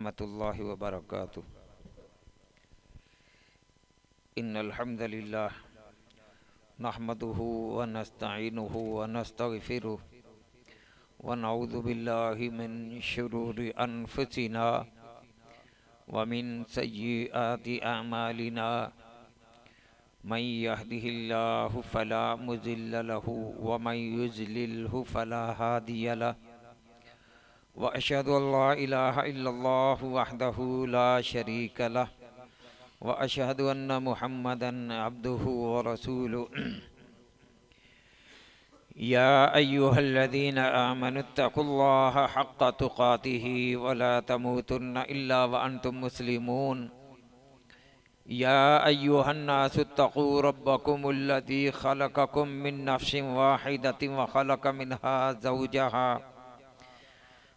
रहमतुल्लाहि व बरकातुहू। इन्नल हम्दलिल्लाह नहमदुहु व नस्तईनुहु व नस्तगफिरुहु व नऊज़ु बिल्लाहि मिन शुरूरि अनफुसिना व मिन सय्यिआति अमालिना। मन यहदिहिल्लाहु फला मुज़िल्ल लहु व मन युज़लिल्हु फला हादिय लहु। व अशहदु अल्ला इलाहा इल्लल्लाहु वहदहु ला शरीक लहु व अशहदु अन्न मुहम्मदन अब्दुहु व रसूलुहु। या अय्युहल्लज़ीना आमनुत्तकुल्लाहा हक्क तुक़ातिही व ला तमूतुन्ना इल्ला व अंतुम मुस्लिमून। या अय्युहन्नासुत्तक़ू रब्बकुमुल्लज़ी ख़लक़कुम मिन नफ्सिन वाहिदतिन व ख़लक़ मिनहा ज़ौजहा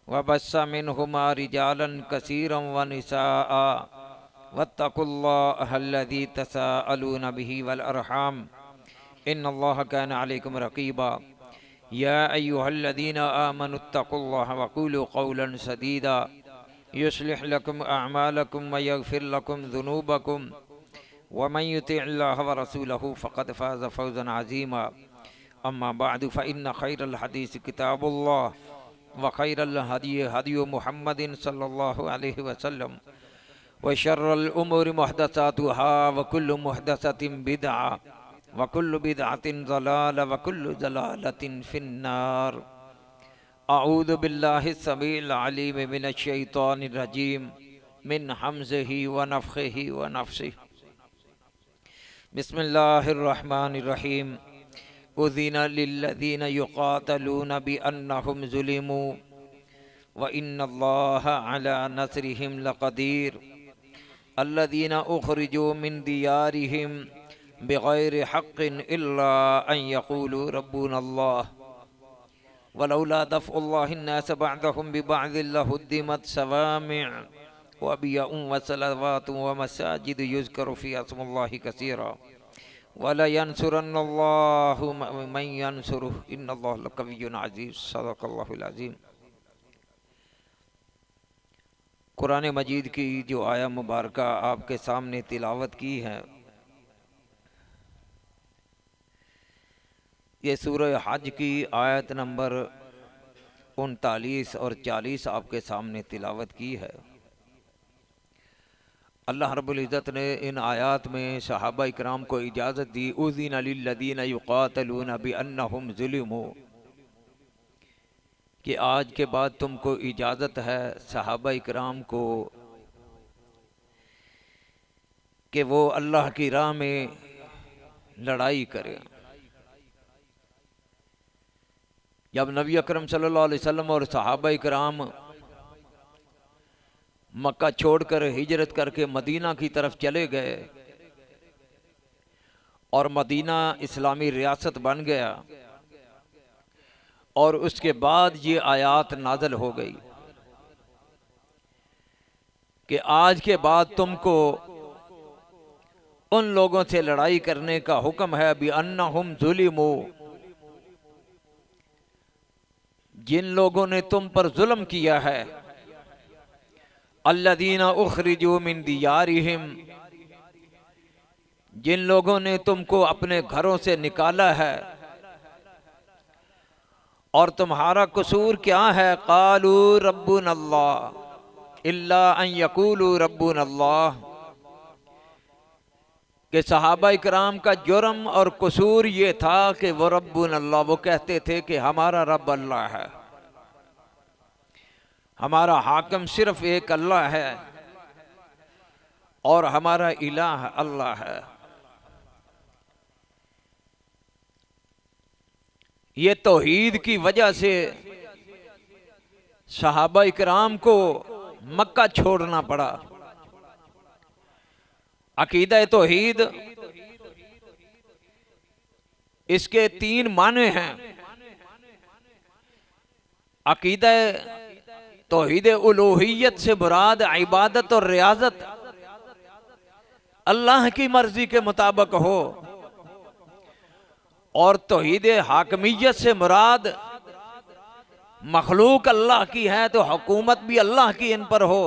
वबस्स मिनहुमा रिजालन कसीरन व निसाआ वत्तकुल्लाहल्लज़ी तसाअलून बिही वल अरहाम इन्नल्लाह काना अलैकुम रक़ीबा। या अय्युहल्लज़ीना आमनुत्तकुल्लाह वक़ूलू क़ौलन सदीदा युस्लिह लकुम अअमालकुम व यग़फिर लकुम ज़ुनूबकुम व मन युतिइल्लाह व रसूलहु फ़क़द फ़ाज़ फ़ौज़न अज़ीमा। अम्मा बअदु फ़इन्न ख़ैरल हदीस किताबुल्लाह व खैरल हदी हदी मुहम्मदिन सल्लल्लाहु अलैहि वसल्लम व शर्रल उमूरि मुहदसातुहा व कुल्लु मुहदसतिन बिदअ व कुल्लु बिदअतिन ज़लाला व कुल्लु ज़लालतिन फिन्नार। अऊज़ु बिल्लाहि समीइल अलीम मिनश शैतानिर रजीम मिन हम्ज़िही व नफ़्ख़िही व नफ़्सिही। बिस्मिल्लाहिर रहमानिर रहीम। उज़िना लिल्लज़ीना युक़ातलूना बिअन्नहुम ज़ुलिमू व इन्नल्लाहा अला नस्रिहिम लक़दीर। अल्लज़ीना उख़रिजू मिन दियारिहिम बिग़ैरि हक़्क़िन इल्ला अन यक़ूलू रब्बुनल्लाह वलौला दफ़्उल्लाहि अन्नास बअदहुम बिबअदिन लहुद्दिमत सवामिअ व बियउन व सलवातुन व मसाजिदु युज़करु फ़ीहा इस्मुल्लाहि कसीरा वला यंसुरन्नल्लाहु मन यंसुरुहु इन्नल्लाह लक़विय्युन अज़ीज़। सदक़ल्लाहुल अज़ीम। कुरान मजीद की जो आया मुबारक आपके सामने तिलावत की है, ये सूरह हज की आयत नंबर 39 और 40 आपके सामने तिलावत की है। अल्लाह रब्बुल इज़्ज़त ने इन आयात में सहाबा इकराम को इजाज़त दी। उज़िना लिल्लज़ीना युक़ातलूना बिअन्नहुम ज़ुलिमू, कि आज के बाद तुमको इजाज़त है सहाबा इकराम को कि वो अल्लाह की राह में लड़ाई करें। जब नबी अकरम सल्लल्लाहु अलैहि वसल्लम और सहाबा इकराम मक्का छोड़कर हिजरत करके मदीना की तरफ चले गए और मदीना इस्लामी रियासत बन गया, और उसके बाद ये आयात नाज़िल हो गई कि आज के बाद तुमको उन लोगों से लड़ाई करने का हुक्म है बिअन्नहुम ज़ुलिमू, जिन लोगों ने तुम पर जुल्म किया है। अल्लज़ीना उख़रिजू मिन दियारिहिम, जिन लोगों ने तुमको अपने घरों से निकाला है। और तुम्हारा कसूर क्या है? क़ालू रब्बुनल्लाह इल्ला अन यक़ूलू रब्बुनल्लाह, कि सहाबा इकराम का जुर्म और कसूर ये था कि वो रब्बुनल्लाह, वो कहते थे कि हमारा रब अल्लाह है, हमारा हाकिम सिर्फ एक अल्लाह है और हमारा इलाह अल्लाह है। ये तौहीद की वजह से सहाबा इकराम को मक्का छोड़ना पड़ा। अकीदा तौहीद, इसके 3 माने हैं। अकीदा तौहीद उलूहियत से मुराद इबादत और रियाजत अल्लाह की मर्जी के मुताबिक हो, और तौहीद हाकमियत से मुराद मखलूक अल्लाह की है तो हुकूमत भी अल्लाह की इन पर हो।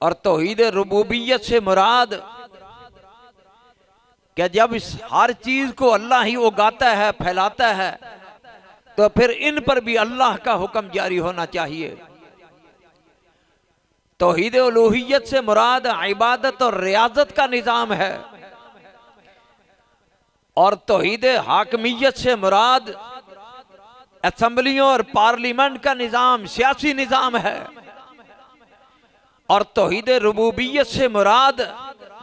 और तौहीद रुबूबियत से मुराद कि जब इस हर चीज को अल्लाह ही उगाता है, फैलाता है, तो फिर इन पर भी अल्लाह का हुक्म जारी होना चाहिए। तौहीद उलूहियत से मुराद इबादत और रियाजत का निजाम है, और तौहीद हाकमियत से मुराद असेंबलियों और पार्लियामेंट का निजाम, सियासी निजाम है। और तौहीद रुबूबियत से मुराद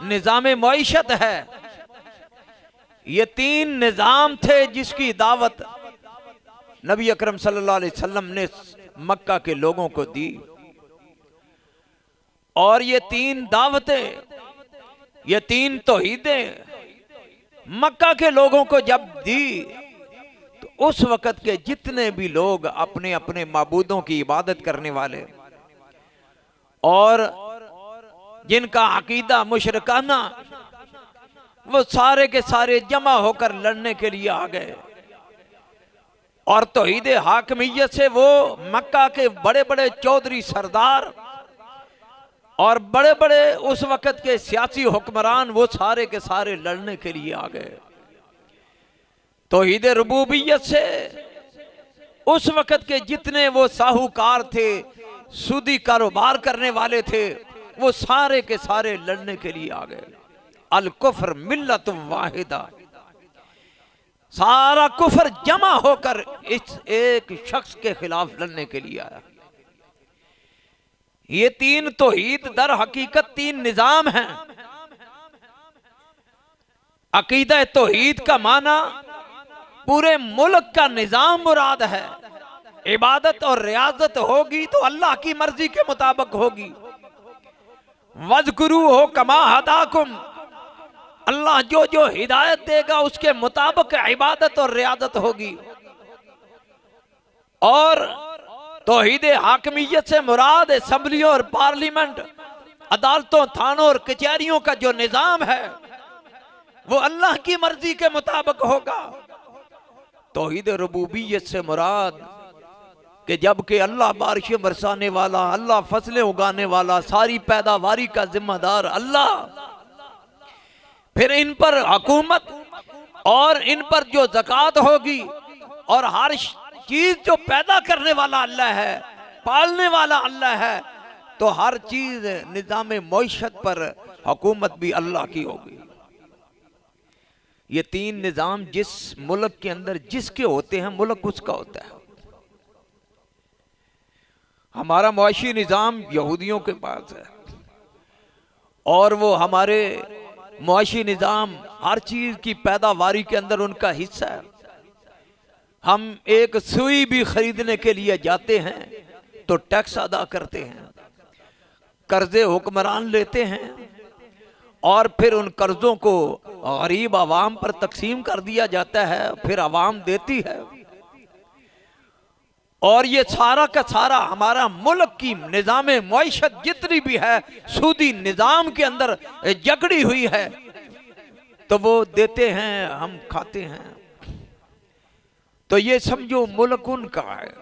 निजाम मईशत है। ये तीन निजाम थे जिसकी दावत नबी अकरम सल्लल्लाहु अलैहि वसल्लम ने मक्का के लोगों को दी। और ये तीन दावतें, ये तीन तौहीदें मक्का के लोगों को जब दी, तो उस वक़्त के जितने भी लोग अपने अपने माबूदों की इबादत करने वाले और जिनका अकीदा मुशरिकाना, वो सारे के सारे जमा होकर लड़ने के लिए आ गए। और तौहीद हाकमियत से वो मक्का के बड़े बड़े चौधरी सरदार और बड़े बड़े उस वक़्त के सियासी हुक्मरान, वो सारे के सारे लड़ने के लिए आ गए। तौहीद रुबूबियत से उस वक़्त के जितने वो साहूकार थे, सूदी कारोबार करने वाले थे, वो सारे के सारे लड़ने के लिए आ गए। अल कुफ्र मिल्लत वाहिदा, सारा कुफर जमा होकर इस एक शख्स के खिलाफ लड़ने के लिए आया। ये तीन तौहीद दर हकीकत तीन निजाम हैं। अकीदा तौहीद का माना पूरे मुल्क का निजाम मुराद है। इबादत और रियाजत होगी तो अल्लाह की मर्जी के मुताबिक होगी। वज़कुरू हो कमा हदाकुम, अल्लाह जो जो हिदायत देगा उसके मुताबिक इबादत और रियाजत होगी। और तौहीद हाकमियत से मुराद असेंबलियों और पार्लियामेंट, अदालतों, थानों और कचहरियों का जो निजाम है वो अल्लाह की मर्जी के मुताबिक होगा। तौहीद रुबूबियत से मुराद कि जबकि अल्लाह बारिश बरसाने वाला, अल्लाह फसलें उगाने वाला, सारी पैदावारी का जिम्मेदार अल्लाह, फिर इन पर हुकूमत और इन पर जो ज़कात होगी और हर चीज जो पैदा करने वाला अल्लाह है, पालने वाला अल्लाह है, तो हर चीज निजाम मईशत पर हुकूमत भी अल्लाह की होगी। ये तीन निजाम जिस मुल्क के अंदर जिसके होते हैं, मुल्क उसका होता है। हमारा मुआशी निजाम यहूदियों के पास है, और वो हमारे मुआशी निजाम हर चीज की पैदावारी के अंदर उनका हिस्सा है। हम एक सुई भी खरीदने के लिए जाते हैं तो टैक्स अदा करते हैं, कर्जे हुक्मरान लेते हैं, और फिर उन कर्जों को गरीब आवाम पर तकसीम कर दिया जाता है, फिर आवाम देती है। और ये सारा का सारा हमारा मुल्क की निजाम मईशत जितनी भी है सूदी निजाम के अंदर जकड़ी हुई है, तो वो देते हैं, हम खाते हैं। तो ये समझो मुल्क उनका है।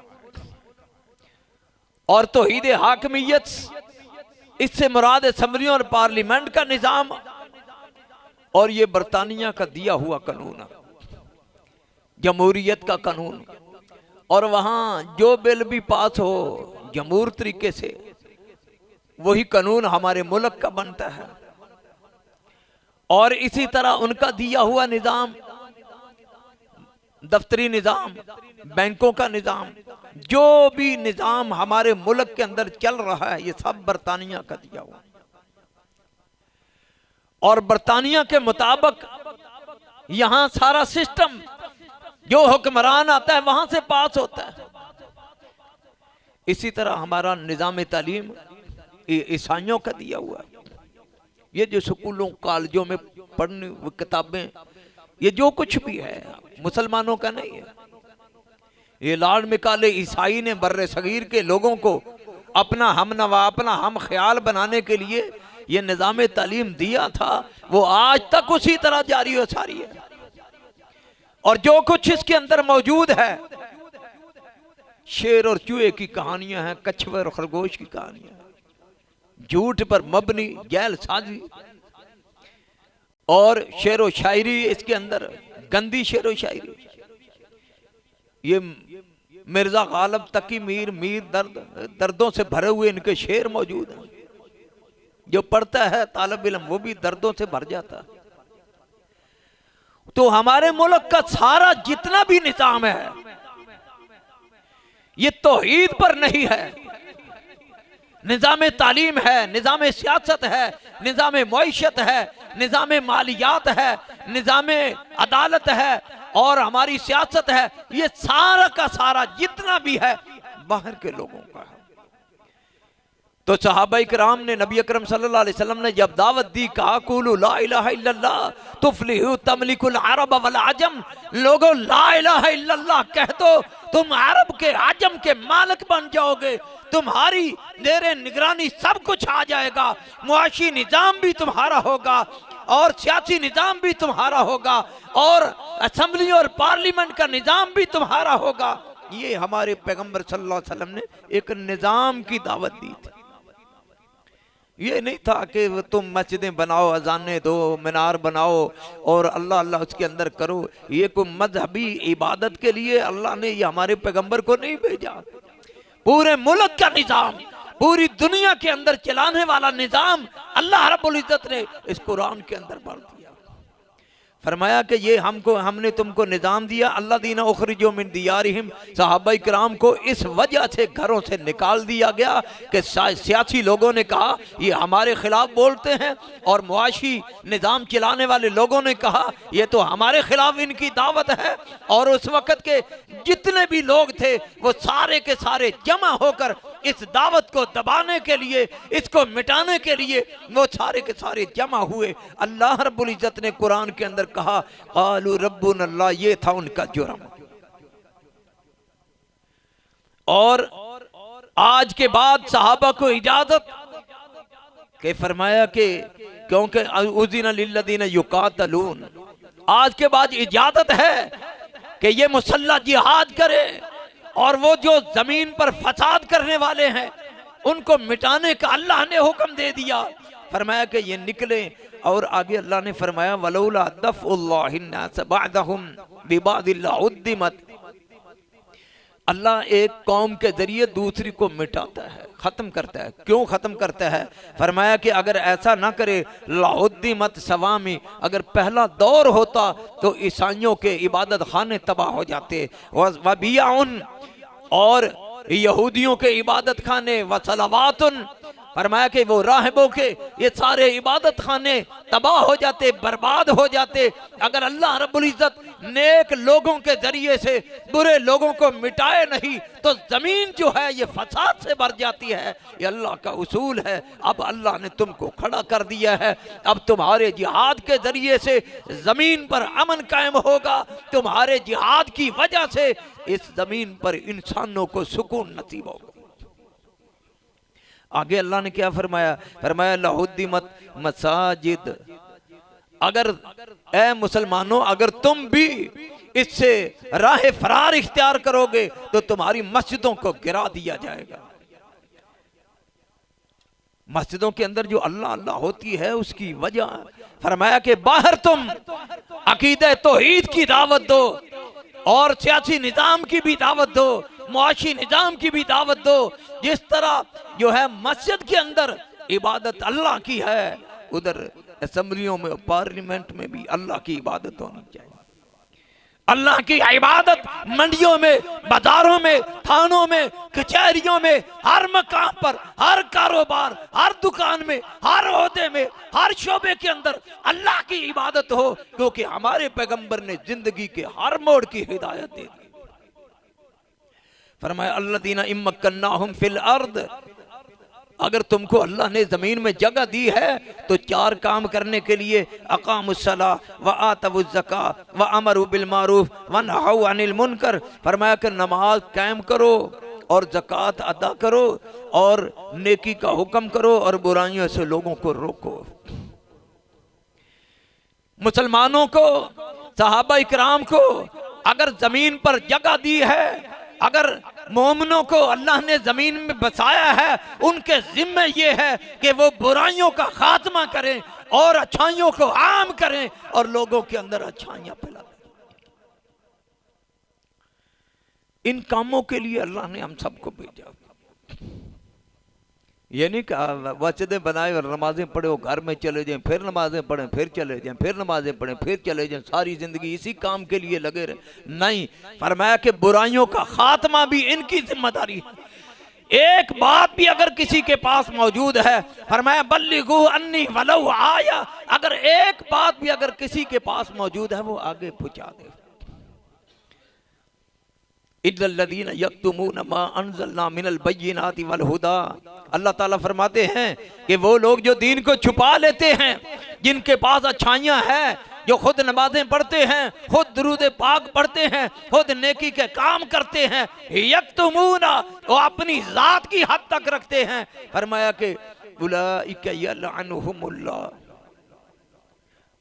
और तौहीद हाकमियत, इससे मुराद असेंबलियों और पार्लियामेंट का निजाम, और ये बरतानिया का दिया हुआ कानून, जमहूरियत का कानून। और वहां जो बिल भी पास हो जमहूर तरीके से, वही कानून हमारे मुल्क का बनता है। और इसी तरह उनका दिया हुआ निजाम, दफ्तरी निजाम, बैंकों का निजाम, जो भी निजाम हमारे मुल्क के अंदर चल रहा है, ये सब बरतानिया का दिया हुआ। और बरतानिया के मुताबिक यहां सारा सिस्टम, जो हुक्मरान आता है वहां से पास होता है। इसी तरह हमारा निजाम तालीम ईसाइयों का दिया हुआ। ये जो स्कूलों कॉलेजों में पढ़ने वो किताबें, ये जो कुछ भी है मुसलमानों का नहीं है। ये लाड मिकाले ईसाई ने बर्रे सगीर के लोगों को अपना हमनवा, अपना हम ख्याल बनाने के लिए ये निजाम तालीम दिया था, वो आज तक उसी तरह जारी हो सारी है। और जो कुछ इसके अंदर मौजूद है, शेर और चूहे की कहानियां हैं, कछुए और खरगोश की कहानियां हैं, झूठ पर मबनी गैल साजी और शेर व शायरी इसके अंदर गंदी शेर व शायरी। ये मिर्जा गालिब तकी मीर दर्दों से भरे हुए इनके शेर मौजूद हैं। जो पढ़ता है तालिब इल्म वो भी दर्दों से भर जाता है। तो हमारे मुल्क का सारा जितना भी निजाम है ये तौहीद पर नहीं है। निजाम तालीम है, निजाम सियासत है, निजाम मईशत है, निजाम मालियात है, निजाम अदालत है और हमारी सियासत है। ये सारा का सारा जितना भी है बाहर के लोगों का है। तो सहाबा किराम ने नबी अकरम सल्लल्लाहु अलैहि वसल्लम ने जब दावत दी, कहा कुलू ला इलाहा इल्लल्लाह तुफ्लिहू तमलिकुल अरब वल अजम, लोगों ला इलाहा इल्लल्लाह कह दो तुम अरब के आजम के मालिक बन जाओगे, तुम्हारी जेरे निगरानी सब कुछ आ जाएगा, मुआशी निजाम भी तुम्हारा होगा और सियासी निजाम भी तुम्हारा होगा और असेंबली और पार्लियामेंट का निजाम भी तुम्हारा होगा। ये हमारे पैगंबर सल्लल्लाहु अलैहि वसल्लम ने एक निजाम की दावत दी थी। ये नहीं था कि तुम मस्जिदें बनाओ, अजानें दो, मीनार बनाओ और अल्लाह अल्लाह उसके अंदर करो। ये कोई मजहबी इबादत के लिए अल्लाह ने ये हमारे पैगंबर को नहीं भेजा। पूरे मुल्क का निजाम, पूरी दुनिया के अंदर चलाने वाला निजाम अल्लाह रब्बुल इज्जत ने इस कुरान के अंदर भर दिया। फरमाया कि ये हमने तुमको निजाम दिया। अल्लाह दीना उखरिजो मिन दियारिहिम, सहाबा किराम को इस वजह से घरों से निकाल दिया गया कि सियासी लोगों ने कहा ये हमारे खिलाफ बोलते हैं और मुआशी निजाम चलाने वाले लोगों ने कहा ये तो हमारे खिलाफ इनकी दावत है। और उस वक़्त के जितने भी लोग थे वो सारे के सारे जमा होकर इस दावत को दबाने के लिए, इसको मिटाने के लिए वो सारे के सारे जमा हुए। अल्लाह रब्बुल इज्जत ने कुरान के अंदर कहा क़ालू रब्बुना अल्लाह, ये था उनका जुर्म। और आज के बाद सहाबा को इजाजत के फरमाया कि क्योंकि उज़िना लिल्लज़ीना युक़ातलून, आज के बाद इजाजत है कि ये मुसल्ला जिहाद करे और वो जो जमीन पर फसाद करने वाले हैं उनको मिटाने का अल्लाह ने हुक्म दे दिया। फरमाया कि ये निकले। और आगे अल्लाह ने फरमाया वलौला दफ़उल्लाहिन्नास बअदहुम बिबादिल्ला उद्दिमत, अल्लाह एक कौम के जरिए दूसरी को मिटाता है, ख़त्म करता है। क्यों ख़त्म करता है? फरमाया कि अगर ऐसा ना करे लाउद्दिमत सवामी, अगर पहला दौर होता तो ईसाइयों के इबादत खाने तबाह हो जाते, वबियाउन और यहूदियों के इबादत खाने, वसलवातुन, फरमाया कि वो राहिबों के ये सारे इबादत खाने तबाह हो जाते, बर्बाद हो जाते। अगर अल्लाह रब्बुल इज्जत नेक लोगों के जरिए से बुरे लोगों को मिटाए नहीं तो जमीन जो है ये फसाद से भर जाती है। ये अल्लाह का उसूल है। अब अल्लाह ने तुमको खड़ा कर दिया है। अब तुम्हारे जिहाद के जरिए से जमीन पर अमन कायम होगा। तुम्हारे जिहाद की वजह से इस जमीन पर इंसानों को सुकून नसीब होगा। आगे अल्लाह ने क्या फरमाया? फरमाया लहुद्दिमत मसाजिद, अगर ए मुसलमानों अगर तुम भी इससे राह फरार इख्तियार करोगे तो तुम्हारी मस्जिदों को गिरा दिया जाएगा। मस्जिदों के अंदर जो अल्लाह अल्लाह होती है उसकी वजह फरमाया कि बाहर तुम अकीदे तौहीद की दावत दो और सियासी निजाम की भी दावत दो, मुआशी निजाम की भी दावत दो। जिस तरह जो है मस्जिद के अंदर इबादत अल्लाह की है, उधर असेंबलियों में पार्लियामेंट में भी अल्लाह की इबादत होनी चाहिए। अल्लाह की इबादत मंडियों में, बाजारों में, थानों में, कचहरियों में, हर मकाम पर, हर कारोबार, हर दुकान में, हर ओहदे में, हर शोबे के अंदर अल्लाह की इबादत हो, क्योंकि हमारे पैगंबर ने जिंदगी के हर मोड़ की हिदायत दे दी। फरमाया अल्लज़ीना इम्मक्कन्नाहुम फिल अर्द, अगर तुमको अल्लाह ने ज़मीन में जगह दी है तो चार काम करने के लिए, अक़ामुस्सला व आतवुज़्ज़का व अमरु बिल मारूफ व नहौ अनिल मुनकर। फरमाया कि नमाज कायम करो और ज़कात अदा करो और नेकी का हुक्म करो और बुराइयों से लोगों को रोको। मुसलमानों को, सहाबा इकराम को अगर ज़मीन पर जगह दी है, अगर मोमिनों को अल्लाह ने जमीन में बसाया है, उनके जिम्मे ये है कि वो बुराइयों का खात्मा करें और अच्छाइयों को आम करें और लोगों के अंदर अच्छाइयां फैलाएं। इन कामों के लिए अल्लाह ने हम सबको भेजा। ये नहीं कहा मस्जिदें बनाए और नमाजें पढ़े हो घर में चले जाएं, फिर नमाजें पढ़ें फिर चले जाएं, फिर नमाजें पढ़ें फिर चले जाएं, सारी जिंदगी इसी काम के लिए लगे रहे। नहीं, फरमाया कि बुराइयों का खात्मा भी इनकी जिम्मेदारी है। एक बात भी अगर किसी के पास मौजूद है, फरमाया बल्लिगू अन्नी वलौ आया, अगर एक बात भी अगर किसी के पास मौजूद है वो आगे पहुंचा दे। इल्लल्लज़ीना यक्तुमूना मा अंज़लना मिनल बय्यिनाति वल हुदा, अल्लाह ताला फरमाते हैं कि वो लोग जो दीन को छुपा लेते हैं, जिनके पास अच्छाइयाँ हैं, जो खुद नमाजें पढ़ते हैं, खुद दुरूद पाक पढ़ते हैं, खुद नेकी के काम करते हैं, यक्तुमूना, वो अपनी जात की हद तक रखते हैं। फरमाया कि उलाइका यलअनुहुमुल्लाह,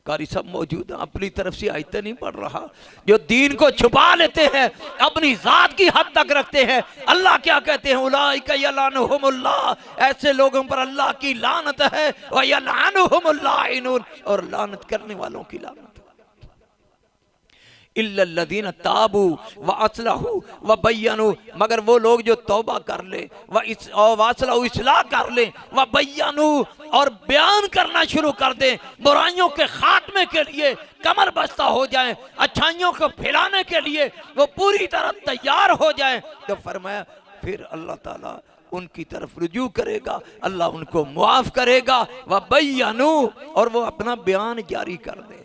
कारी सब मौजूद है, अपनी तरफ से आयतें नहीं पढ़ रहा, जो दीन को छुपा लेते हैं, अपनी जात की हद तक रखते हैं। अल्लाह क्या कहते हैं, उलाइका यलअनुहुमुल्लाह, ऐसे लोगों पर अल्लाह की लानत है, व यलअनुहुमुल लाइनून, और लानत करने वालों की लानत। इल्लल्लज़ीना ताबू व अस्लहू व बय्यनू, मगर वो लोग जो तौबा कर ले, व अस्लहू इस्लाह कर ले, व बय्यनू, और बयान करना शुरू कर दें, बुराइयों के खात्मे के लिए कमर बस्ता हो जाएं, अच्छाइयों को फैलाने के लिए वो पूरी तरह तैयार हो जाएं, तो फरमाया फिर अल्लाह ताला उनकी तरफ रुजू करेगा, अल्लाह उनको मुआफ करेगा। व बय्यनू, और वो अपना बयान जारी कर दे।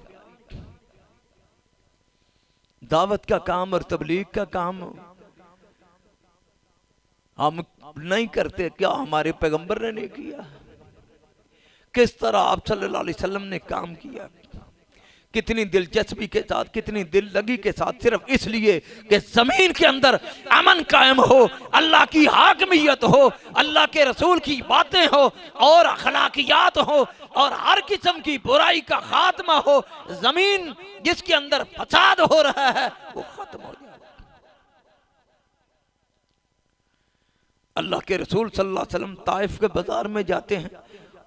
दावत का काम और तबलीग का काम हम नहीं करते, क्या हमारे पैगंबर ने नहीं किया? किस तरह आप सल्लल्लाहु अलैहि वसल्लम ने काम किया, कितनी दिलचस्पी के साथ, कितनी दिल लगी के साथ, सिर्फ इसलिए कि जमीन के अंदर अमन कायम हो, अल्लाह की हाकमियत हो, अल्लाह के रसूल की बातें हो और अखलाकियात हो, और हर किस्म की बुराई का खात्मा हो। जमीन जिसके अंदर फसाद हो रहा है वो खत्म हो जाए। अल्लाह के रसूल सल्लल्लाहु अलैहि वसल्लम ताइफ के बाजार में जाते हैं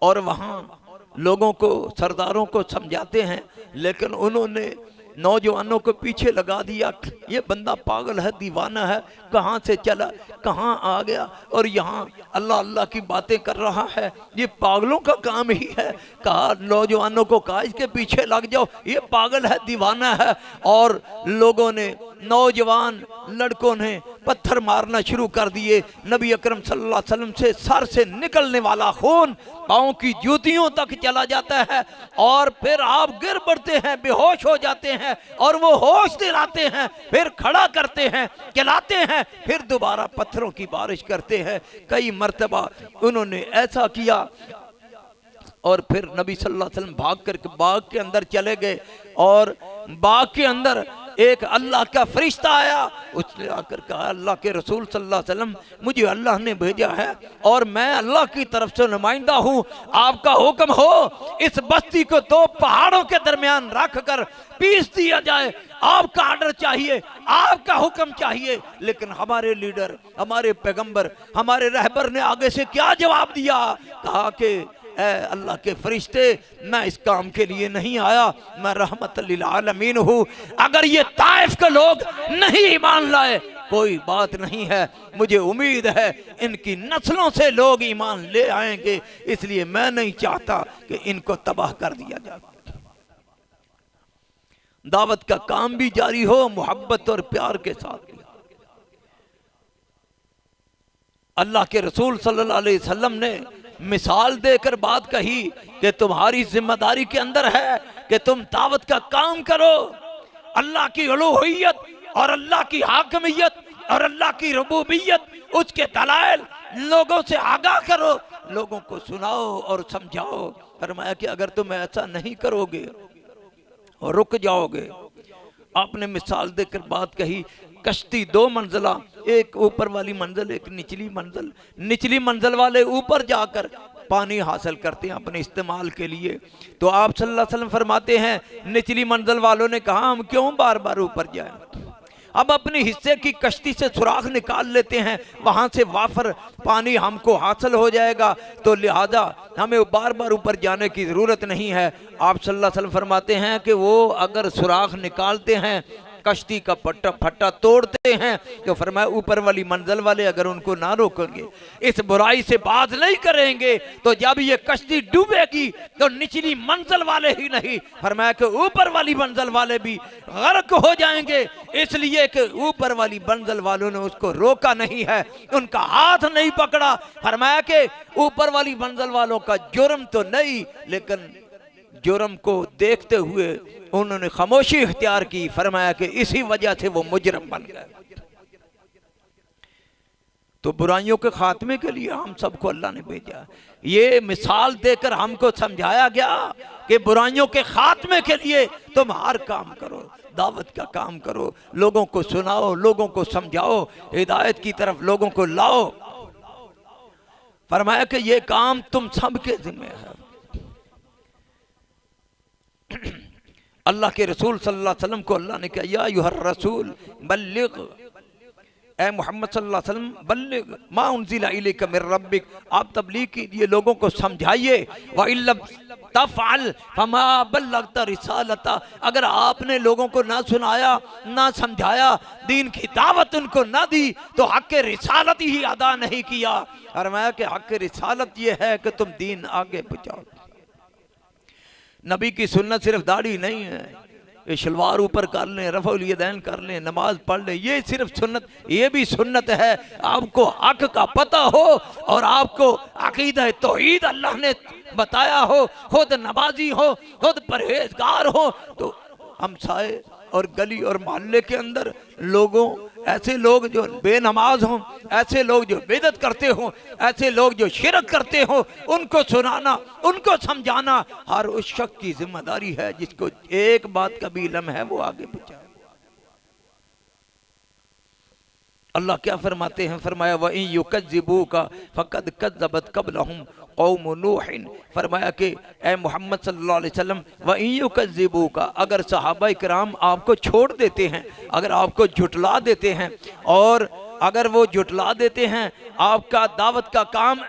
और वहाँ लोगों को, सरदारों को समझाते हैं, लेकिन उन्होंने नौजवानों को पीछे लगा दिया। ये बंदा पागल है, दीवाना है, कहाँ से चला, कहाँ आ गया, और यहाँ अल्लाह अल्लाह की बातें कर रहा है, ये पागलों का काम ही है। कहा नौजवानों को, कहा इसके पीछे लग जाओ, ये पागल है, दीवाना है। और लोगों ने, नौजवान लड़कों ने पत्थर मारना शुरू कर दिए। नबी अकरम सल्लल्लाहु अलैहि वसल्लम से सर से निकलने वाला खून पाँव की जूतियों तक चला जाता है, और फिर आप गिर पड़ते हैं, बेहोश हो जाते हैं, और वो होश दिलाते हैं, फिर खड़ा करते हैं, खिलाते हैं, फिर दोबारा पत्थरों की बारिश करते हैं। कई मर्तबा उन्होंने ऐसा किया। और फिर नबी सल्लल्लाहु अलैहि वसल्लम भाग कर बाग के अंदर चले गए, और बाग के अंदर एक अल्लाह का फरिश्ता आया। उसने आकर कहा, अल्लाह के रसूल सल्लल्लाहु अलैहि वसल्लम, मुझे अल्लाह ने भेजा है और मैं अल्लाह की तरफ से नुमाइंदा हूँ, आपका हुक्म हो इस बस्ती को दो पहाड़ों के दरमियान रख कर पीस दिया जाए। आपका आर्डर चाहिए, आपका हुक्म चाहिए। लेकिन हमारे लीडर, हमारे पैगंबर, हमारे रहबर ने आगे से क्या जवाब दिया? कहा कि अल्लाह के फरिश्ते, मैं इस काम के लिए नहीं आया, मैं रहमत लिल आलमीन हूँ। अगर ये ताइफ के लोग नहीं ईमान लाए कोई बात नहीं है, मुझे उम्मीद है इनकी नस्लों से लोग ईमान ले आएंगे, इसलिए मैं नहीं चाहता कि इनको तबाह कर दिया जाए। दावत का काम भी जारी हो, मोहब्बत और प्यार के साथ। अल्लाह के रसूल सल्लल्लाहु अलैहि वसल्लम ने मिसाल देकर बात कही कि तुम्हारी जिम्मेदारी के अंदर है कि तुम दावत का काम करो, अल्लाह की उलूहियत और अल्लाह की हाकमियत और अल्लाह की रुबूबियत, उसके दलाइल लोगों से आगाह करो, लोगों को सुनाओ और समझाओ। फरमाया कि अगर तुम ऐसा नहीं करोगे और रुक जाओगे। आपने मिसाल देकर बात कही, कश्ती दो मंजिला, एक ऊपर वाली मंजिल, एक निचली मंजिल। निचली मंजिल वाले ऊपर जाकर पानी हासिल करते हैं अपने इस्तेमाल के लिए। तो आप सल्लल्लाहु अलैहि वसल्लम फरमाते हैं, निचली मंजिल वालों ने कहा हम क्यों बार बार ऊपर जाएं, अब अपने हिस्से की कश्ती से सुराख निकाल लेते हैं, वहाँ से वाफर पानी हमको हासिल हो जाएगा, तो लिहाजा हमें बार बार ऊपर जाने की ज़रूरत नहीं है। आप सल्लल्लाहु अलैहि वसल्लम फरमाते हैं कि वो अगर सुराख निकालते हैं, कश्ती का पट्टा फट्टा तोड़ते हैं, तो फरमाया ऊपर वाली मंजिल वाले अगर उनको ना रोकेंगे, इस बुराई से बात नहीं करेंगे, तो जब ये कश्ती डूबेगी तो निचली मंजिल वाले ही नहीं, फरमाया कि ऊपर वाली मंजिल वाले भी गर्क हो जाएंगे, इसलिए कि ऊपर वाली मंजिल वालों ने उसको रोका नहीं है, उनका हाथ नहीं पकड़ा। फरमाया कि ऊपर वाली मंजिल वालों का जुर्म तो नहीं, लेकिन जुर्म को देखते हुए उन्होंने खामोशी इख्तियार की। फरमाया कि इसी वजह से वो मुजरम बन गए। तो बुराइयों के खात्मे के लिए हम सबको अल्लाह ने भेजा। ये मिसाल देकर हमको समझाया गया कि बुराइयों के खात्मे के लिए तुम हर काम करो, दावत का काम करो, लोगों को सुनाओ, लोगों को समझाओ, हिदायत की तरफ लोगों को लाओ। फरमाया कि ये काम तुम सबके जिम्मे है। अल्लाह के रसूल सल्लल्लाहु अलैहि वसल्लम को अल्लाह ने कहा, या अय्युहर रसूल बल्लिग, ए मोहम्मद सल्लल्लाहु अलैहि वसल्लम बल्लिग मा उनज़िला इलैका मिर रब्बिक, आप तबलीग कीजिए, लोगों को समझाइए। व इल्लम तफ़अल फमा बल्लगता रिसालता, अगर आपने लोगों को ना सुनाया ना समझाया, दीन की दावत उनको ना दी, तो हक़ रिसालत ही अदा नहीं किया। फरमाया कि हक़ रिसालत ये है कि तुम दीन आगे पहुँचाओ। नबी की सुन्नत सिर्फ दाढ़ी नहीं है, ये शलवार ऊपर कर लें, रफ़उल यदैन कर लें, नमाज पढ़ लें, ये सिर्फ सुन्नत, ये भी सुन्नत है। आपको हक का पता हो और आपको अकीदा तौहीद अल्लाह ने बताया हो, खुद नमाजी हो, खुद परहेजगार हो, तो हमसाए और गली और मोहल्ले के अंदर लोगों, ऐसे लोग जो बेनमाज हों, ऐसे लोग जो बिदअत करते हों, ऐसे लोग जो शिरक करते हों, उनको सुनाना, उनको समझाना हर उस शख्स की जिम्मेदारी है जिसको एक बात का भी इल्म है, वो आगे पहुंचाए। अल्लाह क्या फरमाते हैं? फरमाया व इन युकज़्ज़िबूका फ़क़द कज़्ज़बत क़ब्लहुम कौम नूह। फरमाया कि ए मोहम्मद सल्लल्लाहु अलैहि वसल्लम, व इन युकज़्ज़िबूका, अगर सहाबा इकराम आपको छोड़ देते हैं, अगर आपको झुटला देते हैं, और अगर वो झुटला देते हैं आपका दावत का काम,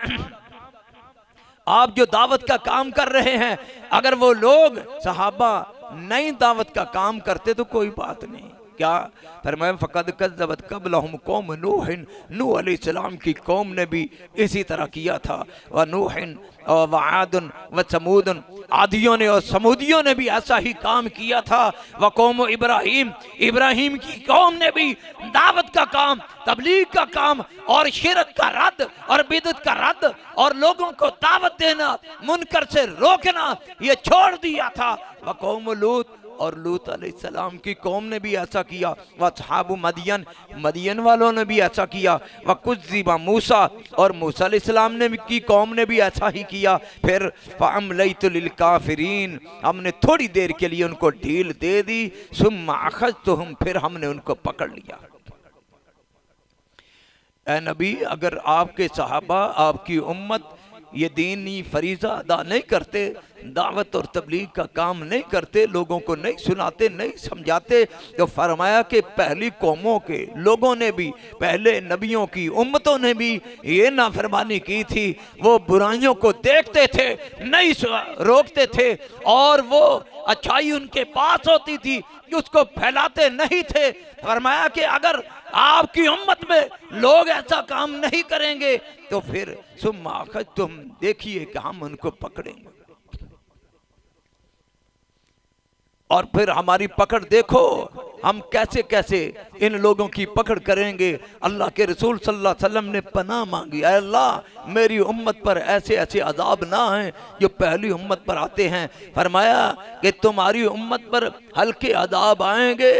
आप जो दावत का काम कर रहे हैं, अगर वो लोग सहाबा नई दावत का काम करते तो कोई बात नहीं। क्या फरमाया? फ़क़द कज़्ज़बत क़ब्लहुम कौम नूह, नूह अलैहिस्सलाम की कौम ने भी इसी तरह किया था। व नूह व आदुन व समूदन, आदियों ने और समूदियों ने भी ऐसा ही काम किया था। व कौम इब्राहीम, इब्राहीम की कौम ने भी दावत का काम, तबलीग का काम और शिरक का रद्द और बिदअत का रद्द और लोगों को दावत देना, मुनकर से रोकना, ये छोड़ दिया था। व कौम लूत, और लूत अलैहिस्सलाम की कौम ने भी ऐसा किया। व अस्हाबु मदियन, मदियन वालों ने भी ऐसा किया। व कुज़्ज़िबा मूसा, और मूसा अलैहिस्सलाम ने की कौम ने भी ऐसा ही किया। फिर फ़अम्लैतु लिलकाफ़िरीन, हमने थोड़ी देर के लिए उनको ढील दे दी। सुम्मा अख़ज़्तुहुम, फिर हमने उनको पकड़ लिया। ए नबी, अगर आपके सहाबा, आपकी उम्मत ये दीनी फरीज़ा अदा नहीं करते, दावत और तबलीग का काम नहीं करते, लोगों को नहीं सुनाते, नहीं समझाते, तो फरमाया कि पहली कौमों के लोगों ने भी, पहले नबियों की उम्मतों ने भी ये नाफरमानी की थी। वो बुराइयों को देखते थे, नहीं रोकते थे, और वो अच्छाई उनके पास होती थी, उसको फैलाते नहीं थे। फरमाया कि अगर आपकी उम्मत में लोग ऐसा काम नहीं करेंगे तो फिर सुम्मा अख़ज़्तुहुम, देखिए कि हम उनको पकड़ेंगे। और फिर हमारी पकड़ देखो, हम कैसे कैसे इन लोगों की पकड़ करेंगे। अल्लाह के रसूल सल्लल्लाहु अलैहि वसल्लम ने पनाह मांगी, ऐ अल्लाह मेरी उम्मत पर ऐसे ऐसे अजाब ना हैं जो पहली उम्मत पर आते हैं। फरमाया कि तुम्हारी उम्मत पर हल्के अजाब आएंगे,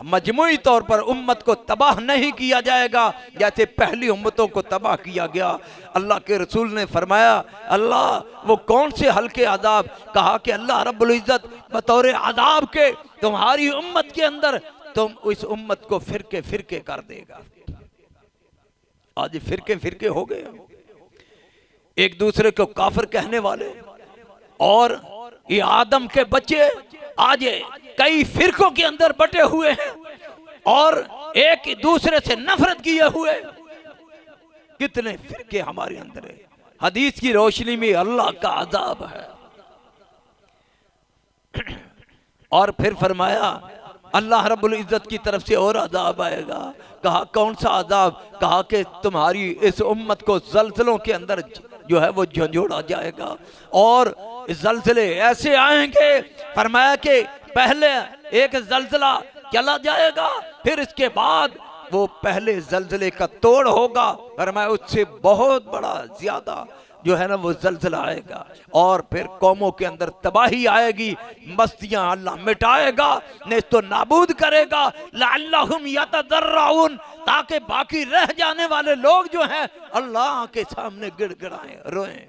मजमूई तौर पर उम्मत को तबाह नहीं किया जाएगा जैसे पहली उम्मतों को तबाह किया गया। अल्लाह के रसूल ने फरमाया, अल्लाह वो कौन से हल्के अजाब? कहा कि अल्लाह रब्बुल इज़्ज़त बतौर अजाब के तुम्हारी उम्मत के अंदर तुम इस उम्मत को फिरके फिरके कर देगा। आज फिरके फिरके हो गए, एक दूसरे को काफिर कहने वाले, और ये आदम के बच्चे आज कई फिरकों के अंदर बटे हुए हैं। और एक दूसरे से नफरत किए हुए कितने फिरके हमारे अंदर है। हदीस की रोशनी में अल्लाह का अजाब है। और फिर फरमाया अल्लाह रब्बुल इज्जत की तरफ से और अजाब आएगा। कहा कौन सा अजाब? कहा कि तुम्हारी इस उम्मत को जल्जलों के अंदर जो है वो झंझोड़ा जाएगा और जल्जले ऐसे आएंगे। फरमाया कि पहले एक जल्जला चला जाएगा, फिर इसके बाद वो पहले जल्जले का तोड़ होगा। फरमाया उससे बहुत बड़ा ज्यादा जो है ना वो जल्जला आएगा और फिर कौमों के अंदर तबाही आएगी, बस्तियां अल्लाह मिटाएगा, नेस्तो नाबूद करेगा। लअल्लहुम यतदर्रऊन, ताकि बाकी रह जाने वाले लोग जो हैं अल्लाह के सामने गिड़गिड़ाएं, रोएं,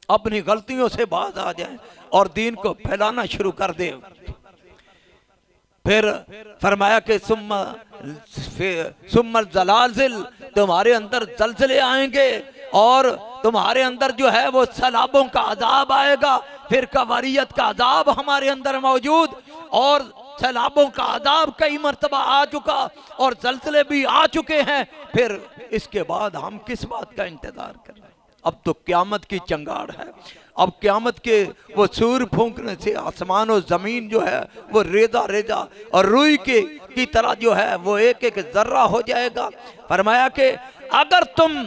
अपनी गलतियों से बाज आ जाएं और दीन को फैलाना शुरू कर दें। फिर फरमाया कि सुम्मल जलाजिल, तुम्हारे अंदर जलजले आएंगे और तुम्हारे अंदर जो है वो सैलाबों का अजाब आएगा। फिर कवारियत का अजाब हमारे अंदर मौजूद और सैलाबों का अजाब कई मरतबा आ चुका और जलजले भी आ चुके हैं। फिर इसके बाद हम किस बात का इंतजार कर रहे हैं? अब तो क्यामत की चंगाड़ है। अब क्यामत के वो सूर फूंकने से आसमान और जमीन जो है वो रेजा रेजा और रुई के की तरह जो है वो एक एक जर्रा हो जाएगा। फरमाया कि अगर तुम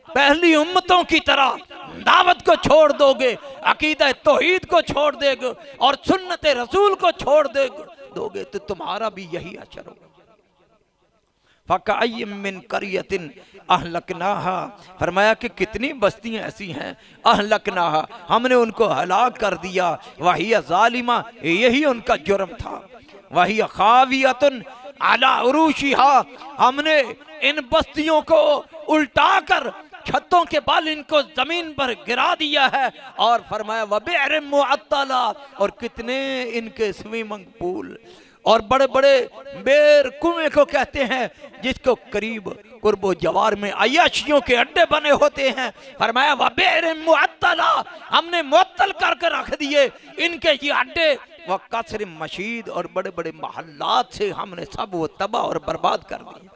पहली उम्मतों की तरह दावत को छोड़ दोगे, अकीदा तौहीद को छोड़ दोगे और सुन्नत रसूल को छोड़ दोगे तो तुम्हारा भी यही असर होगा। फ़कअय्यिम मिन क़रियतिन अहलकनाहा, फरमाया कि कितनी बस्तियां ऐसी हैं अहलकनाहा, हमने उनको हलाक कर दिया। वहिय ज़ालिमा, यही उनका जुर्म था। वहिय खावियतुन अला उरूशिहा, हमने इन बस्तियों को उल्टा कर छतों के बाल इनको जमीन पर गिरा दिया है। और फरमाया वबि'r मुअत्तला, और कितने इनके स्विमिंग पूल और बड़े बड़े बेर कुएं को कहते हैं जिसको करीब कुर्बो जवार में अय्याशियों के अड्डे बने होते हैं। फरमाया वबि'r मुअत्तला, हमने मुअत्तल करके रख दिए इनके ये अड्डे। व कसर मशीद, और बड़े बड़े महल्लात से हमने सब वो तबाह और बर्बाद कर दिए।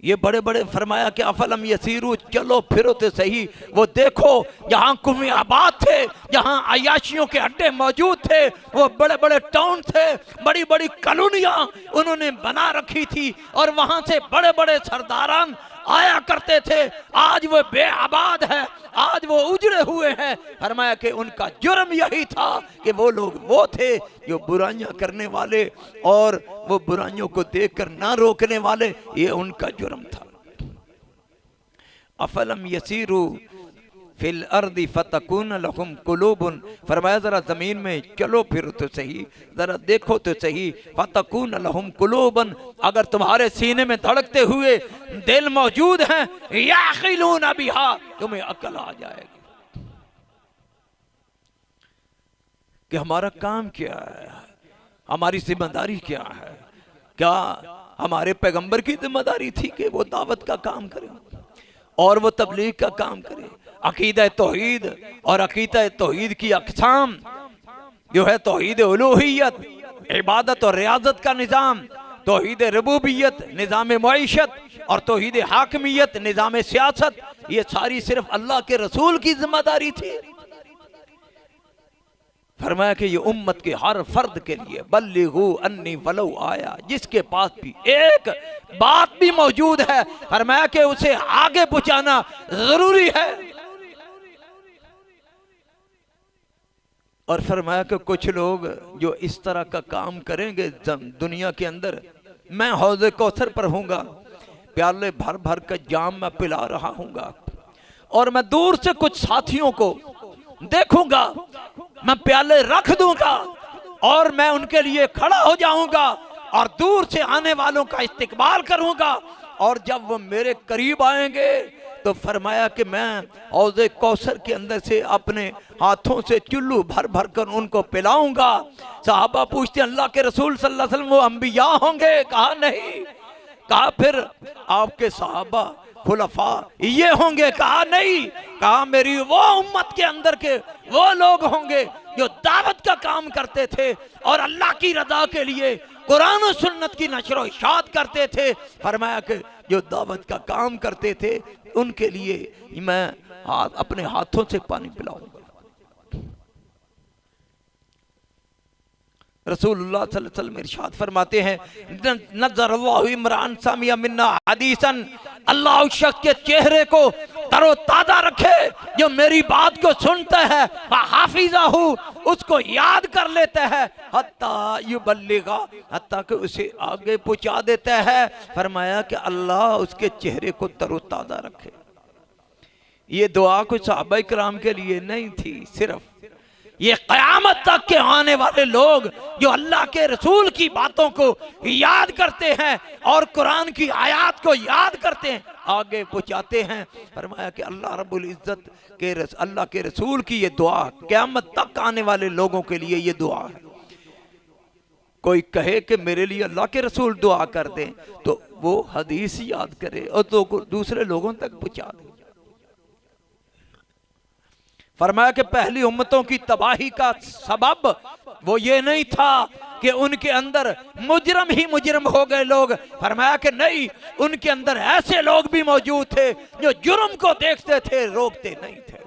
ये बड़े बड़े फरमाया कि अफलम यसीरू, चलो फिरो तो सही, वो देखो जहाँ कुएं आबाद थे, जहाँ अयाशियों के अड्डे मौजूद थे, वो बड़े बड़े टाउन थे, बड़ी बड़ी कॉलोनियाँ उन्होंने बना रखी थी और वहाँ से बड़े बड़े सरदारान आया करते थे। आज वो बेआबाद है, आज वो उजड़े हुए हैं। फरमाया कि उनका जुर्म यही था कि वो लोग वो थे जो बुराइयां करने वाले और वो बुराइयों को देखकर ना रोकने वाले, ये उनका जुर्म था। अफलम यसीरू फिल अर्दी फतकून लहुम कुलूबुन, फरमाया जरा जमीन में चलो फिरो तो सही, जरा देखो तो सही। फतकून लहुम कुलूबुन, अगर तुम्हारे सीने में धड़कते हुए दिल मौजूद हैं, याक़िलून बिहा, तुम्हें अकल आ जाएगी कि हमारा काम क्या है, हमारी जिम्मेदारी क्या है। क्या हमारे पैगंबर की जिम्मेदारी थी कि वो दावत का काम करें और वो तबलीग का काम करें। अकीदा तौहीद और अकीदा तौहीद की अक़साम जो है तौहीद उलूहियत, इबादत और रियाजत का निज़ाम, तौहीद रुबूबियत, निज़ाम मईशत, और तौहीद हाकिमियत, निज़ाम सियासत, ये सारी सिर्फ अल्लाह के रसूल की जिम्मेदारी थी। फरमाया कि ये उम्मत के हर फर्द के लिए बल्लिगू अन्नी वलो आया, जिसके पास भी एक बात भी मौजूद है, फरमाया कि उसे आगे पहुंचाना जरूरी है। और फरमाया कि कुछ लोग जो इस तरह का काम करेंगे दुनिया के अंदर, मैं हौज़े कौसर पर हूँगा, प्याले भर भर कर जाम मैं पिला रहा हूँगा और मैं दूर से कुछ साथियों को देखूंगा, मैं प्याले रख दूंगा और मैं उनके लिए खड़ा हो जाऊंगा और दूर से आने वालों का इस्तकबाल करूंगा। और जब वो मेरे करीब आएंगे तो फरमाया कि मैं हौज़े कौसर के अंदर से अपने हाथों से चुल्लू भर भर कर उनको पिलाऊंगा। सहाबा पूछते अल्लाह के रसूल सल्लल्लाहु अलैहि वसल्लम वो अंबिया होंगे? कहा नहीं। कहा फिर आपके सहाबा खुलफा ये होंगे? कहा नहीं। कहा मेरी वो उम्मत के अंदर के वो लोग होंगे जो दावत का काम करते थे और अल्लाह की रजा के लिए कुरान और सुन्नत की नशर व इशाअत करते थे, फरमाया कि जो दावत का काम करते थे उनके लिए मैं अपने हाथों से पानी पिलाऊंगा। रसूलुल्लाह सल्लल्लाहु अलैहि वसल्लम इरशाद फरमाते हैं, नज़रल्लाहु इमरान सामिया मिन्ना हदीसन, अल्लाह उस शख्स के चेहरे को तरोताजा रखे जो मेरी बात को सुनता है, हाफिज़ाहु उसको याद कर लेता है, हत्ता युबल्लिगा हत्ता कि उसे आगे पहुंचा देता है। फरमाया कि अल्लाह उसके चेहरे को तरोताजा रखे। ये दुआ कोई सहाबा किराम के लिए नहीं थी, सिर्फ ये क़यामत तक के आने वाले लोग जो अल्लाह के रसूल की बातों को याद करते हैं और कुरान की आयत को याद करते हैं, आगे पहुंचाते हैं। फरमाया कि अल्लाह रब्बुल इज्जत के अल्लाह के रसूल की ये दुआ क़यामत तक आने वाले लोगों के लिए ये दुआ है। कोई कहे कि मेरे लिए अल्लाह के रसूल दुआ कर दें तो वो हदीस याद करे और तो दूसरे लोगों तक पहुंचा दे। फरमाया कि पहली उम्मतों की तबाही का सबब वो ये नहीं था कि उनके अंदर मुजरम ही मुजरम हो गए लोग। फरमाया कि नहीं, उनके अंदर ऐसे लोग भी मौजूद थे जो जुर्म को देखते थे, रोकते नहीं थे,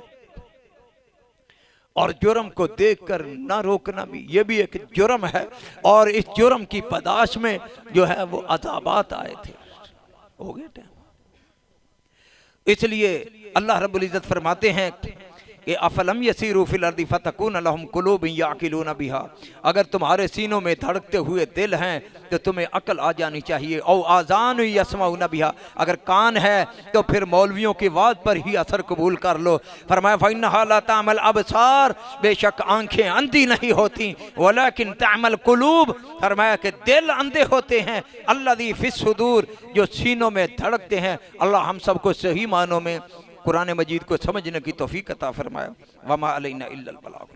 और जुर्म को देखकर ना रोकना भी ये भी एक जुर्म है। और इस जुर्म की पदाश में जो है वो अज़ाबात आए थे। हो गए टाइम। इसलिए अल्लाह रब्बुल इज्जत फरमाते हैं कि अफलम यसीरू फिल अर्दी फतकून लहुम कुलूब याकिलून बिहा, अगर तुम्हारे सीनों में धड़कते हुए दिल हैं तो तुम्हें अकल आ जानी चाहिए। औ आज़ान यसमाऊन बिहा, अगर कान है तो फिर मौलवियों की बात पर ही असर कबूल कर लो। फरमाया फइन्नहा ला तामल अबसार, बेशक आंखें अंधी नहीं होती, वलाकिन तामल कुलूब, फरमाया कि दिल अंधे होते हैं, अल्लज़ी फिस सुदूर, जो सीनों में धड़कते हैं। अल्लाह हम सबको सही मानों में कुरान मजीद को समझने की तौफीक अता फरमाया। वमा अलैना इल्लल बलाग।